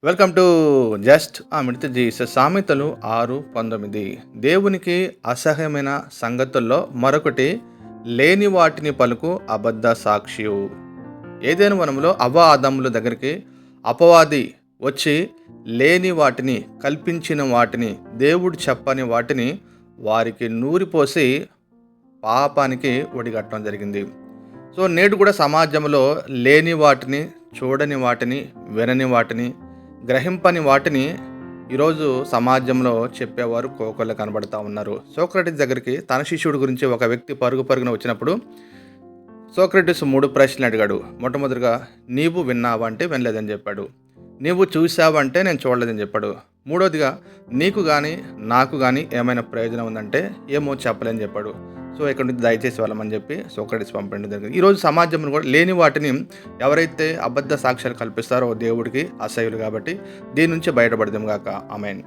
Welcome to just మిడత Jesus. సామెతలు 6:19. దేవునికి అసహ్యమైన సంగతుల్లో మరొకటి, లేని వాటిని పలుకు అబద్ధ సాక్షియు. ఏదైనా వనంలో అవ్వ ఆదముల దగ్గరికి అపవాది వచ్చి లేని వాటిని, కల్పించిన వాటిని, దేవుడు చెప్పని వాటిని వారికి నూరిపోసి పాపానికి ఒడిగట్టడం జరిగింది. సో నేడు కూడా సమాజంలో లేని వాటిని, చూడని వాటిని, వినని వాటిని, గ్రహింపని వాటిని ఈరోజు సమాజంలో చెప్పేవారు కోకొల్ల కనబడతా ఉన్నారు. సోక్రటీస్ దగ్గరికి తన శిష్యుడి గురించి ఒక వ్యక్తి పరుగున వచ్చినప్పుడు సోక్రటీస్ 3 ప్రశ్నలు అడిగాడు. మొట్టమొదటిగా, నీవు విన్నావా అంటే వినలేదని చెప్పాడు. నీవు చూసావంటే నేను చూడలేదని చెప్పాడు. మూడోదిగా, నీకు కానీ నాకు కానీ ఏమైనా ప్రయోజనం ఉందంటే ఏమో చెప్పలేని చెప్పాడు. సో ఇక్కడ నుంచి దయచేసి వెళ్ళమని చెప్పి సోక్రటీస్ పంపడం జరిగింది. ఈరోజు సమాజంలో కూడా లేని వాటిని ఎవరైతే అబద్ధ సాక్ష్యాలు కల్పిస్తారో దేవుడికి అసహ్యులు. కాబట్టి దీని నుంచి బయటపడదాం గాక. ఆమేన్.